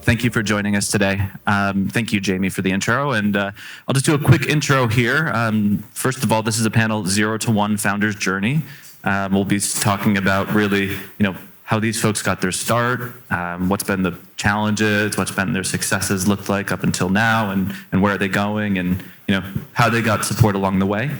thank you for joining us today. Thank you, Jamie, for the intro. And I'll just do a quick intro here. First of all, this is a panel 0 to 1 Founder's Journey. We'll be talking about really, how these folks got their start, what's been the challenges, what's been their successes looked like up until now, and where are they going, and how they got support along the way.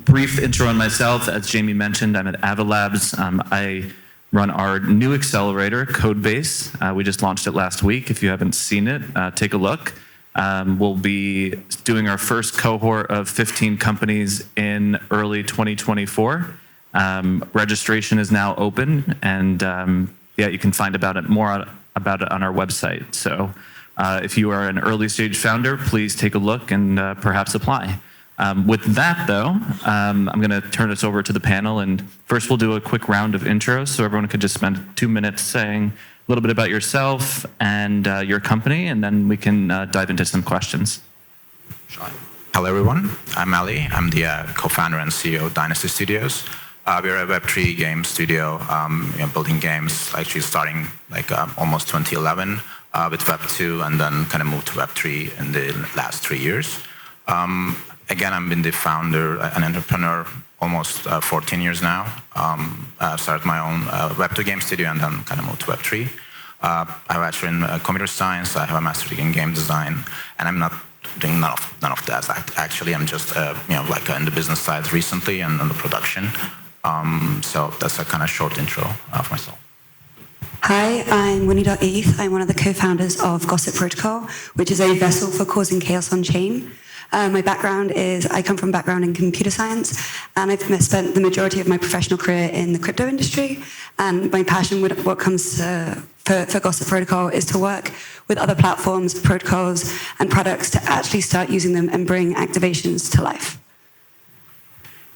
Brief intro on myself. As Jamie mentioned, I'm at Avalabs. I run our new accelerator, Codebase. We just launched it last week. If you haven't seen it, take a look. We'll be doing our first cohort of 15 companies in early 2024. Registration is now open, and you can find more about it on our website. So if you are an early stage founder, please take a look and perhaps apply. With that, though, I'm going to turn this over to the panel, and first we'll do a quick round of intros, so everyone could just spend 2 minutes saying a little bit about yourself and your company, and then we can dive into some questions. Hello, everyone. I'm Ali. I'm the co-founder and CEO of Dynasty Studios. We're a Web3 game studio, building games, actually starting almost 2011 with Web2, and then kind of moved to Web3 in the last 3 years. Again, I've been the founder, an entrepreneur, almost 14 years now. Started my own Web2 game studio and then kind of moved to Web3. I have a bachelor in computer science. I have a master's degree in game design, and I'm not doing none of that. Actually, I'm just in the business side recently and on the production. So that's a kind of short intro of myself. Hi, I'm Winny.eth. I'm one of the co-founders of Gossip Protocol, which is a vessel for causing chaos on chain. My background is, I come from a background in computer science, and I've spent the majority of my professional career in the crypto industry. And my passion with what comes for Gossip Protocol is to work with other platforms, protocols, and products to actually start using them and bring activations to life.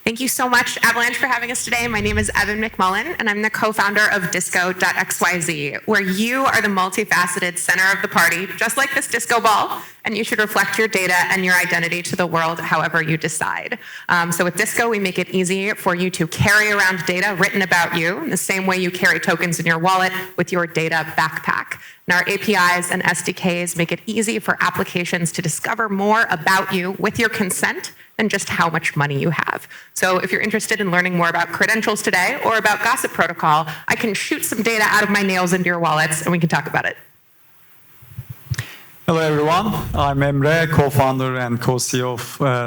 Thank you so much, Avalanche, for having us today. My name is Evin McMullen, and I'm the co-founder of Disco.xyz, where you are the multifaceted center of the party, just like this disco ball, and you should reflect your data and your identity to the world however you decide. So with Disco, we make it easy for you to carry around data written about you in the same way you carry tokens in your wallet with your data backpack. And our APIs and SDKs make it easy for applications to discover more about you with your consent than just how much money you have. So if you're interested in learning more about credentials today or about Gossip Protocol, I can shoot some data out of my nails into your wallets and we can talk about it. Hello, everyone. I'm Emre, co-founder and co-CEO of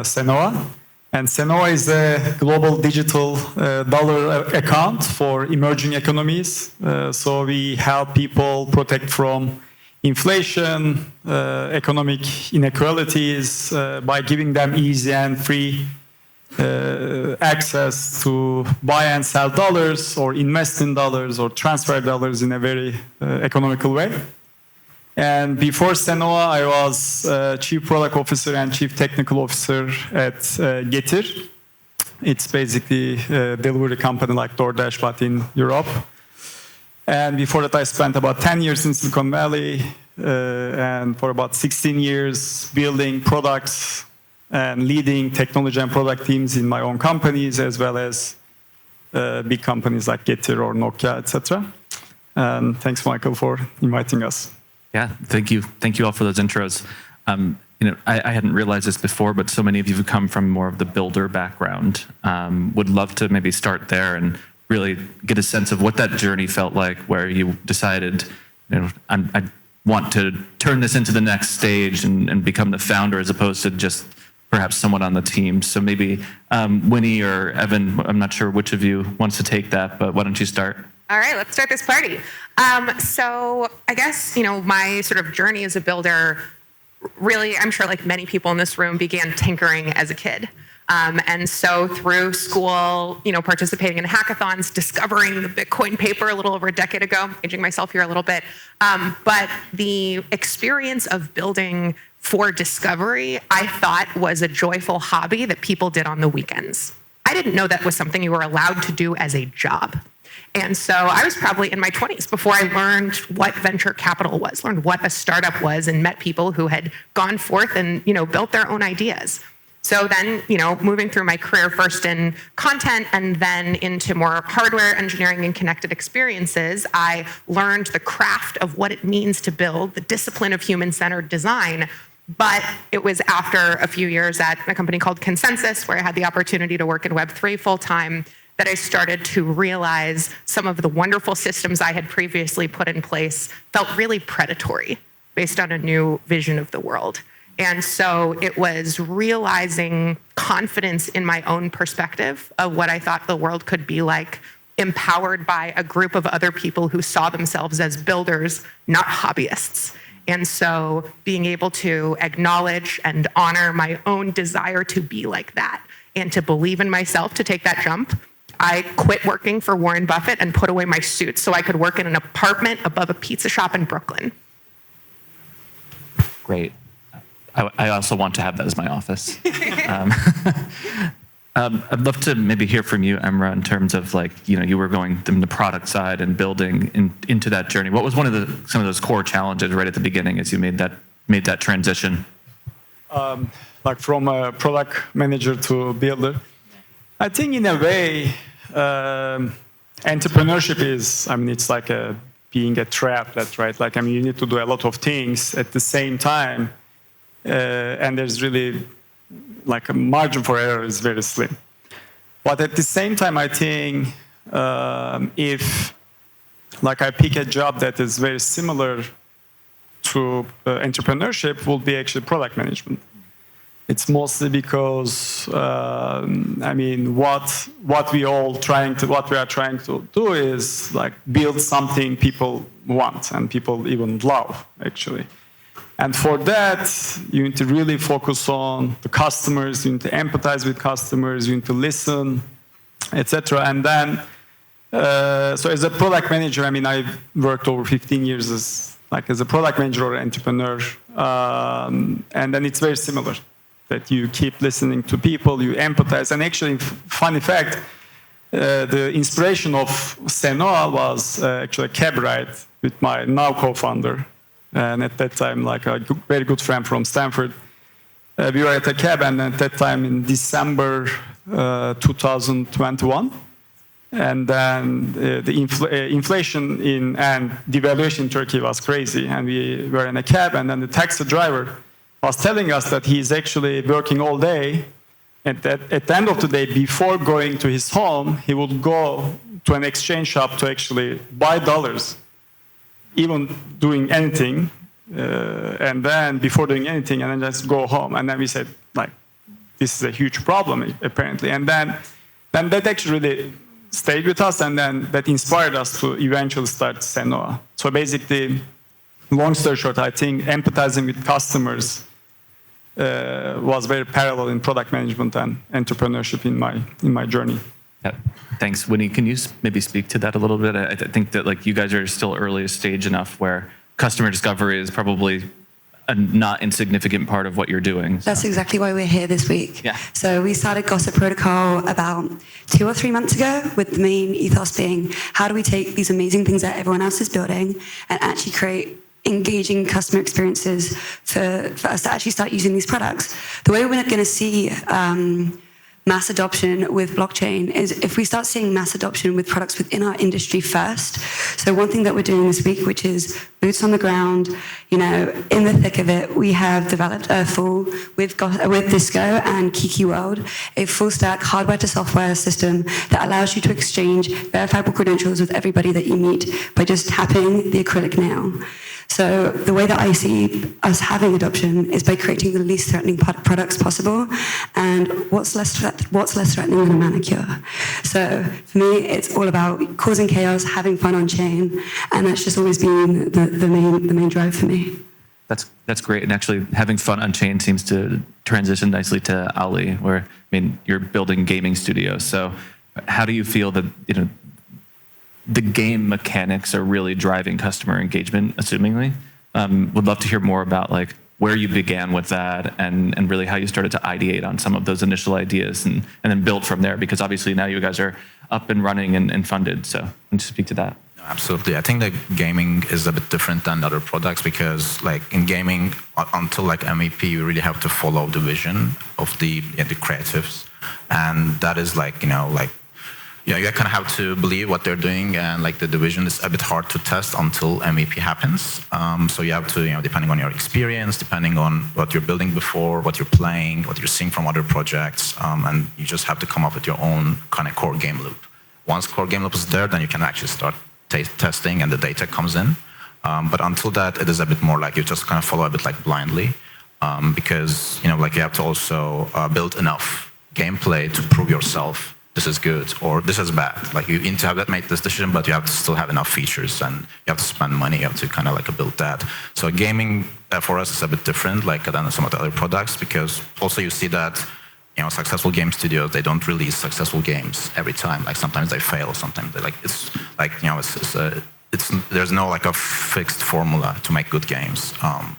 Cenoa. And Cenoa is a global digital dollar account for emerging economies. So we help people protect from inflation, economic inequalities by giving them easy and free access to buy and sell dollars or invest in dollars or transfer dollars in a very economical way. And before Cenoa, I was Chief Product Officer and Chief Technical Officer at Getir. It's basically a delivery company like DoorDash, but in Europe. And before that, I spent about 10 years in Silicon Valley, and for about 16 years building products and leading technology and product teams in my own companies, as well as big companies like Getir or Nokia, etc. And thanks, Michael, for inviting us. Yeah, thank you. Thank you all for those intros. I hadn't realized this before, but so many of you who come from more of the builder background would love to maybe start there and really get a sense of what that journey felt like, where you decided, I want to turn this into the next stage and become the founder as opposed to just perhaps someone on the team. So maybe Winnie or Evin, I'm not sure which of you wants to take that, but why don't you start? All right, let's start this party. So I guess, my sort of journey as a builder, really, I'm sure like many people in this room began tinkering as a kid. And so through school, participating in hackathons, discovering the Bitcoin paper a little over a decade ago, aging myself here a little bit. But the experience of building for discovery, I thought was a joyful hobby that people did on the weekends. I didn't know that was something you were allowed to do as a job. And so I was probably in my 20s before I learned what venture capital was, learned what a startup was, and met people who had gone forth and built their own ideas. So then, moving through my career first in content and then into more hardware engineering and connected experiences, I learned the craft of what it means to build, the discipline of human-centered design. But it was after a few years at a company called Consensus, where I had the opportunity to work in Web3 full-time, that I started to realize some of the wonderful systems I had previously put in place felt really predatory based on a new vision of the world. And so it was realizing confidence in my own perspective of what I thought the world could be like, empowered by a group of other people who saw themselves as builders, not hobbyists. And so being able to acknowledge and honor my own desire to be like that and to believe in myself to take that jump, I quit working for Warren Buffett and put away my suit so I could work in an apartment above a pizza shop in Brooklyn. Great. I also want to have that as my office. I'd love to maybe hear from you, Emre, in terms of you were going from the product side and building into that journey. What was some of those core challenges right at the beginning as you made that transition? From a product manager to builder. I think in a way, entrepreneurship is, it's like being a triathlete, right? You need to do a lot of things at the same time. And there's really a margin for error is very slim. But at the same time, I think if I pick a job that is very similar to entrepreneurship, will be actually product management. It's mostly because what we are trying to do is build something people want and people even love actually. And for that, you need to really focus on the customers, you need to empathize with customers, you need to listen, etc. And then, so as a product manager, I've worked over 15 years as a product manager or entrepreneur. And then it's very similar, that you keep listening to people, you empathize. And actually, funny fact, the inspiration of Cenoa was actually a cab ride with my now co-founder. And at that time, a very good friend from Stanford. We were at a cab, and at that time in December 2021. And then the inflation and devaluation in Turkey was crazy. And we were in a cab, and then the taxi driver was telling us that he's actually working all day. And that at the end of the day, before going to his home, he would go to an exchange shop to actually buy dollars. Even doing anything, and then before doing anything, and then just go home. And then we said, this is a huge problem, apparently. And then that actually really stayed with us, and then that inspired us to eventually start Cenoa. So basically, long story short, I think empathizing with customers was very parallel in product management and entrepreneurship in my journey. Yeah. Thanks, Winnie. Can you maybe speak to that a little bit? I think that you guys are still early stage enough where customer discovery is probably a not insignificant part of what you're doing. So. That's exactly why we're here this week. Yeah. So we started Gossip Protocol about 2 or 3 months ago, with the main ethos being, how do we take these amazing things that everyone else is building and actually create engaging customer experiences for us to actually start using these products. The way we're going to see mass adoption with blockchain is if we start seeing mass adoption with products within our industry first. So one thing that we're doing this week, which is boots on the ground, in the thick of it, we have developed a full, with Disco and Kiki World, a full stack hardware to software system that allows you to exchange verifiable credentials with everybody that you meet by just tapping the acrylic nail. So the way that I see us having adoption is by creating the least threatening products possible, and what's less threatening than a manicure. So for me, it's all about causing chaos, having fun on chain, and that's just always been the main drive for me. That's great, and actually having fun on chain seems to transition nicely to Ali, where you're building gaming studios. So how do you feel that the game mechanics are really driving customer engagement, assumingly? Would love to hear more about where you began with that and really how you started to ideate on some of those initial ideas and then build from there, because obviously now you guys are up and running and funded. So can you speak to that? No, Absolutely. I think that gaming is a bit different than other products because like in gaming, until like MVP, you really have to follow the vision of the creatives. And that is like, you kind of have to believe what they're doing, and like the vision is a bit hard to test until MVP happens. So you have to, depending on your experience, depending on what you're building before, what you're playing, what you're seeing from other projects, and you just have to come up with your own kind of core game loop. Once core game loop is there, then you can actually start testing and the data comes in. But until that, it is a bit more like you just kind of follow a bit like blindly, because like you have to also build enough gameplay to prove yourself this is good or this is bad. Like you need to have that make this decision, but you have to still have enough features and you have to spend money. You have to kind of like build that. So gaming for us is a bit different, like than some of the other products, because also you see that successful game studios, they don't release successful games every time. Like sometimes they fail, sometimes they there's no like a fixed formula to make good games.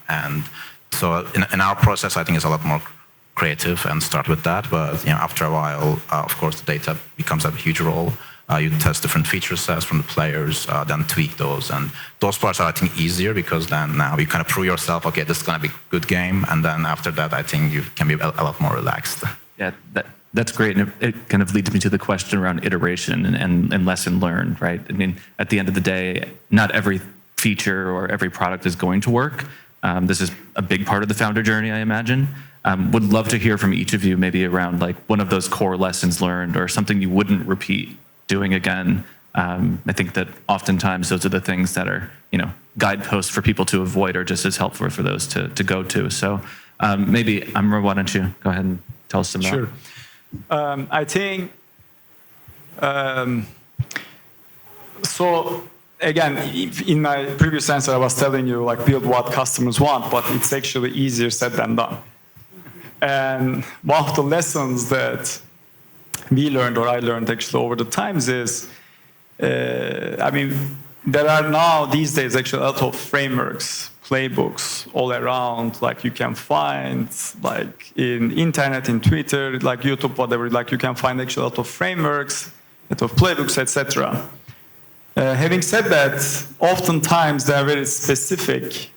And so in our process, I think it's a lot more creative and start with that. But after a while, of course, the data becomes a huge role. You test different feature sets from the players, then tweak those. And those parts are, I think, easier because then now you kind of prove yourself, okay, this is going to be a good game. And then after that, I think you can be a lot more relaxed. Yeah, that's great. And it kind of leads me to the question around iteration and lesson learned, right? I mean, at the end of the day, not every feature or every product is going to work. This is a big part of the founder journey, I imagine. Would love to hear from each of you maybe around like one of those core lessons learned or something you wouldn't repeat doing again. I think that oftentimes those are the things that are, guideposts for people to avoid or just as helpful for those to go to. So maybe, Emre, why don't you go ahead and tell us some about it. Sure. I think, so again, in my previous answer, I was telling you like build what customers want, but it's actually easier said than done. And one of the lessons that we learned, or I learned actually over the times is, there are now these days actually a lot of frameworks, playbooks all around, like you can find like in internet, in Twitter, like YouTube, whatever, like you can find actually a lot of frameworks, a lot of playbooks, etc. Having said that, oftentimes they are very specific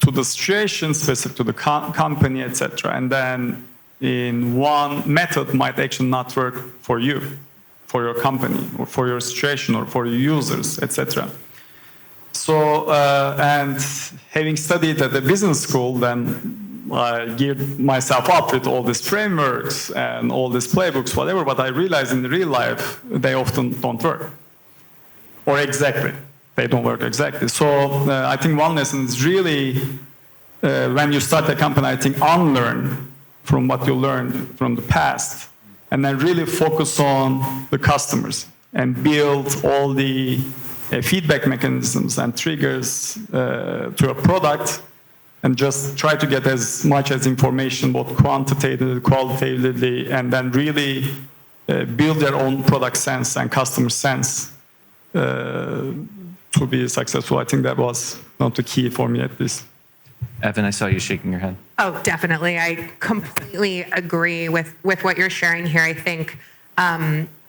to the situation, specific to the company, etc. And then in one method might actually not work for you, for your company, or for your situation, or for your users, etc. So, and having studied at the business school, then I geared myself up with all these frameworks and all these playbooks, whatever, but I realized in real life, they often don't work. Or exactly, they don't work exactly. So I think one lesson is really, when you start a company, I think unlearn from what you learned from the past, and then really focus on the customers and build all the feedback mechanisms and triggers to a product, and just try to get as much as information, both quantitatively, qualitatively, and then really build their own product sense and customer sense to be successful. I think that was not the key for me at least. Evin, I saw you shaking your head. Oh, definitely. I completely agree with what you're sharing here. I think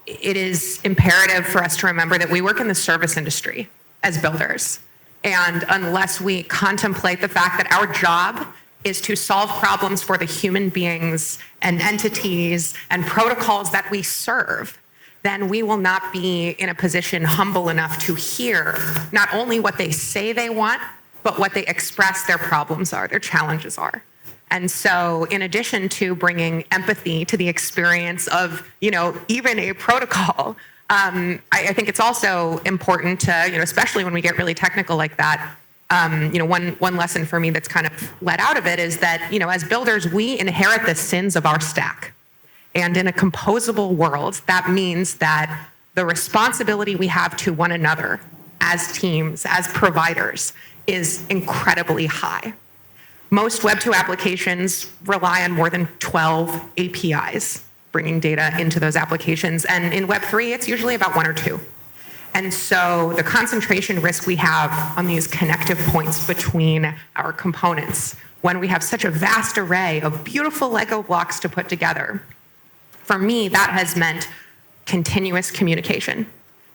it is imperative for us to remember that we work in the service industry as builders. And unless we contemplate the fact that our job is to solve problems for the human beings and entities and protocols that we serve, then we will not be in a position humble enough to hear not only what they say they want, but what they express their problems are, their challenges are. And so in addition to bringing empathy to the experience of, even a protocol, I think it's also important to, especially when we get really technical like that, one lesson for me that's kind of led out of it is that, as builders, we inherit the sins of our stack. And in a composable world, that means that the responsibility we have to one another as teams, as providers, is incredibly high. Most Web 2 applications rely on more than 12 APIs, bringing data into those applications. And in Web 3, it's usually about 1 or 2. And so the concentration risk we have on these connective points between our components, when we have such a vast array of beautiful Lego blocks to put together, for me, that has meant continuous communication.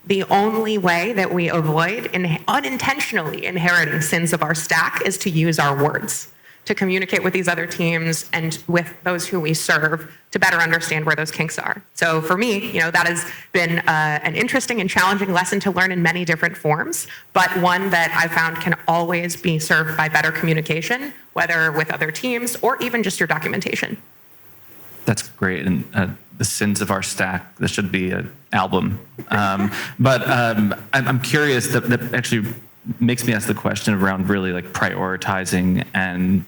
The only way that we avoid unintentionally inheriting sins of our stack is to use our words, to communicate with these other teams and with those who we serve to better understand where those kinks are. So for me, that has been an interesting and challenging lesson to learn in many different forms, but one that I found can always be served by better communication, whether with other teams or even just your documentation. That's great. And the sins of our stack, this should be an album. But I'm curious, that actually makes me ask the question around really like prioritizing. And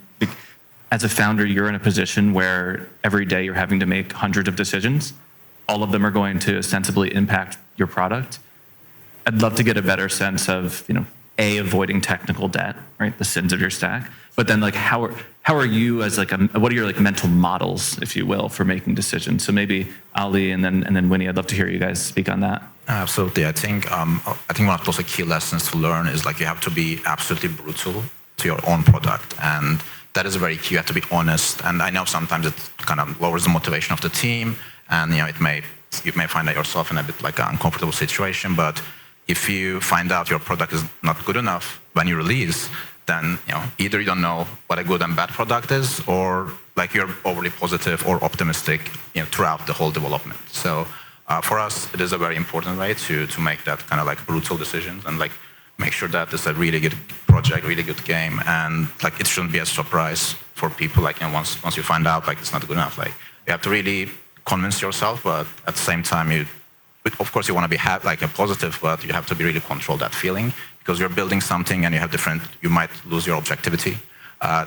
as a founder, you're in a position where every day you're having to make hundreds of decisions. All of them are going to ostensibly impact your product. I'd love to get a better sense of, avoiding technical debt, right? The sins of your stack. But then like, how are you as like, what are your like mental models, if you will, for making decisions? So maybe Ali and then Winnie, I'd love to hear you guys speak on that. Absolutely. I think one of those key lessons to learn is like you have to be absolutely brutal to your own product. And that is very key. You have to be honest. And I know sometimes it kind of lowers the motivation of the team. And you may find that yourself in a bit like an uncomfortable situation. But if you find out your product is not good enough when you release, then either you don't know what a good and bad product is, or like you're overly positive or optimistic throughout the whole development. So for us, it is a very important way to make that kind of like brutal decisions and like make sure that it's a really good project, really good game, and like it shouldn't be a surprise for people. Like once you find out like it's not good enough, like you have to really convince yourself, but at the same time of course you want to be like a positive, but you have to be really control that feeling. Because you're building something and you might lose your objectivity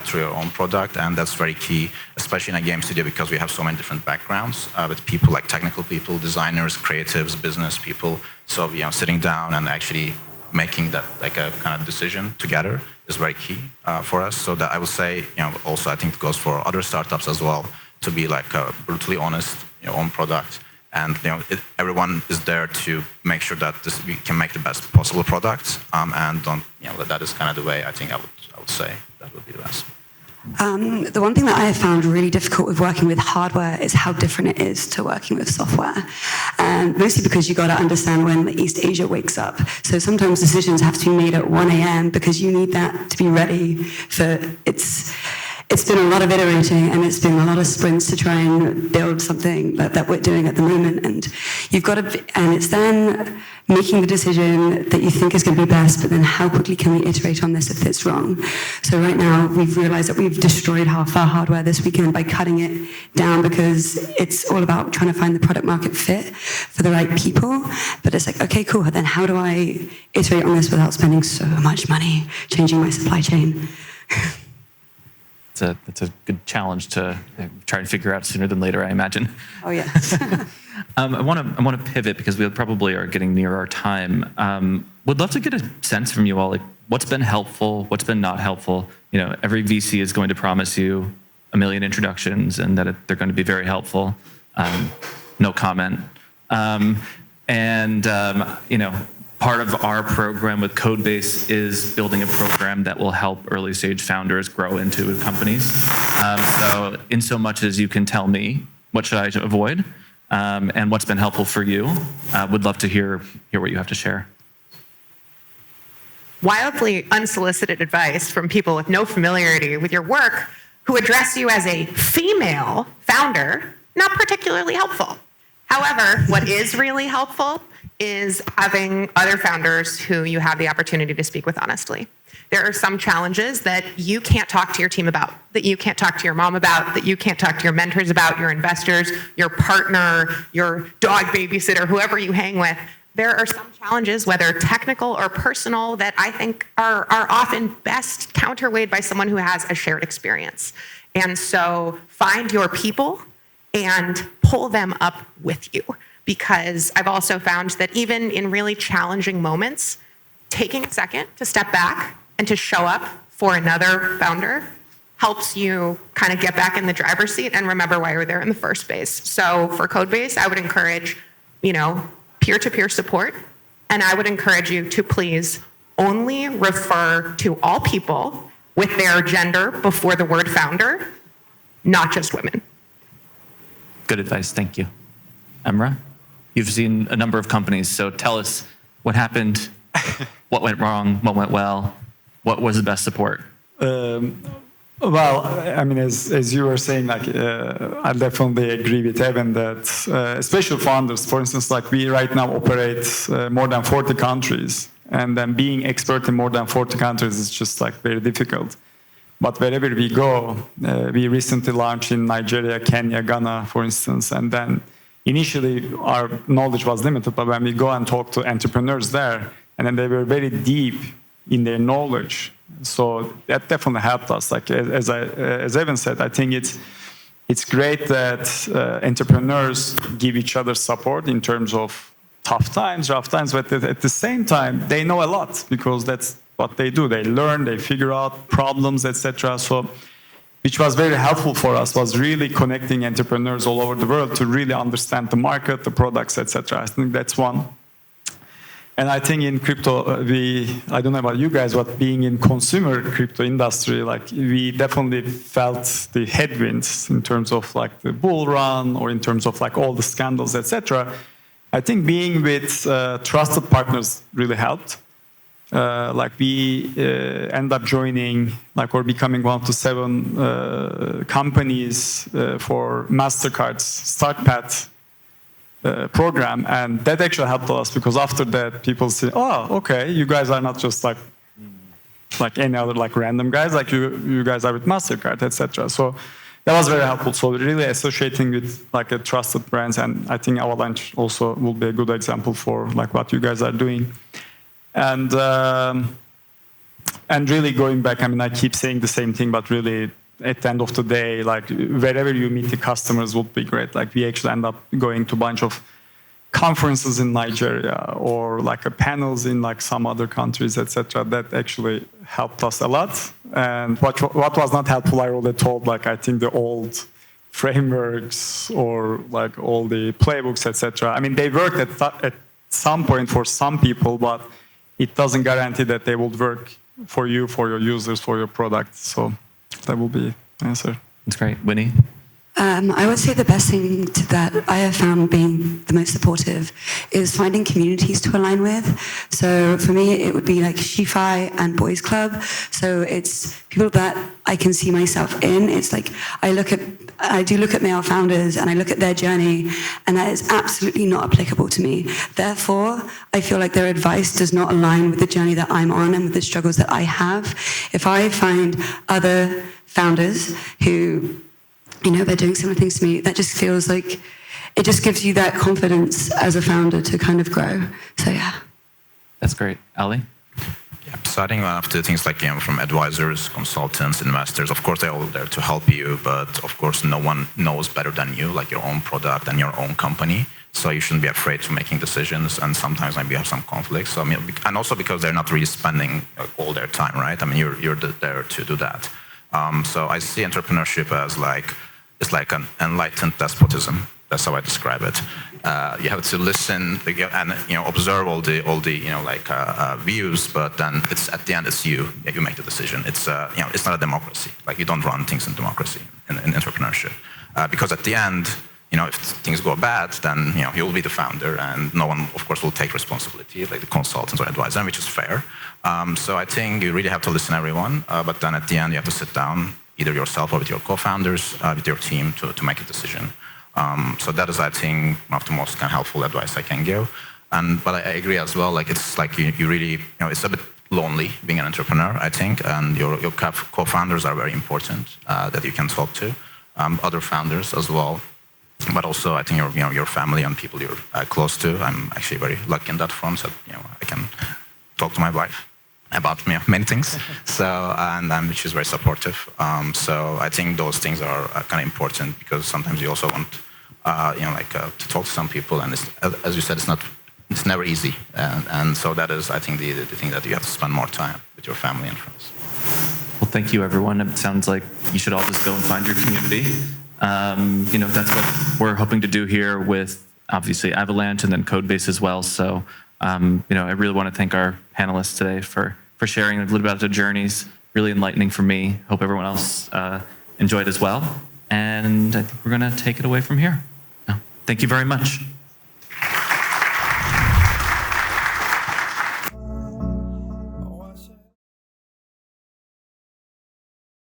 through your own product, and that's very key, especially in a game studio because we have so many different backgrounds with people like technical people, designers, creatives, business people. So sitting down and actually making that like a kind of decision together is very key for us. So that I would say, also I think it goes for other startups as well, to be like brutally honest in your own product. And everyone is there to make sure that we can make the best possible product, and that is kind of the way I think I would say that would be the best. The one thing that I have found really difficult with working with hardware is how different it is to working with software. Mostly because you got to understand when East Asia wakes up. So sometimes decisions have to be made at 1 a.m. because you need that to be ready for It's been a lot of iterating, and it's been a lot of sprints to try and build something that we're doing at the moment. And it's then making the decision that you think is going to be best, but then how quickly can we iterate on this if it's wrong? So right now, we've realized that we've destroyed half our hardware this weekend by cutting it down, because it's all about trying to find the product market fit for the right people. But it's like, okay, cool, then how do I iterate on this without spending so much money changing my supply chain? That's a good challenge to try and figure out sooner than later, I imagine. Oh, yes. I want to pivot because we probably are getting near our time. Would love to get a sense from you all, like what's been helpful, what's been not helpful. Every VC is going to promise you a million introductions and that they're going to be very helpful. No comment. Part of our program with Codebase is building a program that will help early stage founders grow into companies. So in so much as you can tell me what should I avoid and what's been helpful for you, would love to hear what you have to share. Wildly unsolicited advice from people with no familiarity with your work who address you as a female founder, not particularly helpful. However, what is really helpful is having other founders who you have the opportunity to speak with honestly. There are some challenges that you can't talk to your team about, that you can't talk to your mom about, that you can't talk to your mentors about, your investors, your partner, your dog babysitter, whoever you hang with. There are some challenges, whether technical or personal, that I think are often best counterweighed by someone who has a shared experience. And so find your people and pull them up with you. Because I've also found that even in really challenging moments, taking a second to step back and to show up for another founder helps you kind of get back in the driver's seat and remember why you're there in the first place. So for Codebase, I would encourage, peer-to-peer support, and I would encourage you to please only refer to all people with their gender before the word founder, not just women. Good advice, thank you. Emre? You've seen a number of companies, so tell us What happened? What went wrong? What went well? What was the best support? Well, I mean, as you were saying, like I definitely agree with Evin that, especially founders, for instance, like we right now operate more than 40 countries, and then being expert in more than 40 countries is just like very difficult. But wherever we go, we recently launched in Nigeria, Kenya, Ghana, for instance, and then initially our knowledge was limited, but when we go and talk to entrepreneurs there, and then they were very deep in their knowledge. So that definitely helped us. Like as Evin said, I think it's great that entrepreneurs give each other support in terms of tough times, rough times, but at the same time, they know a lot because that's what they do. They learn, they figure out problems, etc. So, which was very helpful for us, was really connecting entrepreneurs all over the world to really understand the market, the products, etc. I think that's one. And I think in crypto, I don't know about you guys, but being in consumer crypto industry, like we definitely felt the headwinds in terms of like the bull run or in terms of like all the scandals, etc. I think being with trusted partners really helped. Like we end up joining, like or becoming one of the 7 companies for MasterCard's Start Path program, and that actually helped us because after that people say, oh, okay, you guys are not just like any other like random guys, like you guys are with MasterCard, etc. So that was very helpful. So really associating with like a trusted brands, and I think Avalanche also will be a good example for like what you guys are doing. And really going back, I mean, I keep saying the same thing, but really at the end of the day, like wherever you meet the customers would be great. Like we actually end up going to a bunch of conferences in Nigeria or like panels in like some other countries, etc. That actually helped us a lot. And what was not helpful, I already told, like I think the old frameworks or like all the playbooks, etc. I mean, they worked at some point for some people, but it doesn't guarantee that they will work for you, for your users, for your product. So that will be the answer. That's great. Winnie? I would say the best thing that I have found being the most supportive is finding communities to align with. So for me, it would be like Shi-Fi and Boys Club. So it's people that I can see myself in. It's like I do look at male founders and I look at their journey, and that is absolutely not applicable to me. Therefore, I feel like their advice does not align with the journey that I'm on and with the struggles that I have. If I find other founders who, you know, they're doing similar things to me, that just feels like it just gives you that confidence as a founder to kind of grow. So yeah. That's great. Ali? Yeah, so I think one of the things like, you know, from advisors, consultants, investors, of course they're all there to help you, but of course no one knows better than you, like your own product and your own company. So you shouldn't be afraid to making decisions, and sometimes maybe you have some conflicts. So I mean, and also because they're not really spending all their time, right? I mean, you're there to do that. So I see entrepreneurship as like, it's like an enlightened despotism. That's how I describe it. You have to listen and, you know, observe all the you know, like views, but then it's at the end it's you make the decision. It's you know, it's not a democracy. Like you don't run things in democracy in entrepreneurship, because at the end, you know, if things go bad, then, you know, you'll be the founder, and no one, of course, will take responsibility, like the consultants or advisor, which is fair. So I think you really have to listen to everyone, but then at the end you have to sit down, either yourself or with your co-founders, with your team, to make a decision. So that is, I think, one of the most kind of helpful advice I can give. But I agree as well. Like it's like you really, you know, it's a bit lonely being an entrepreneur, I think, and your co-founders are very important that you can talk to, other founders as well. But also, I think your family and people you're close to. I'm actually very lucky in that front. So, you know, I can talk to my wife about many things. So, and she's very supportive. So I think those things are kind of important, because sometimes you also want, you know, like to talk to some people, and it's, as you said, it's never easy. And so that is, I think, the thing that you have to spend more time with your family and friends. Well, thank you, everyone. It sounds like you should all just go and find your community. You know, that's what we're hoping to do here with, obviously, Avalanche and then Codebase as well. So, you know, I really want to thank our panelists today for sharing a little bit about their journeys. Really enlightening for me. Hope everyone else enjoyed as well. And I think we're going to take it away from here. Thank you very much.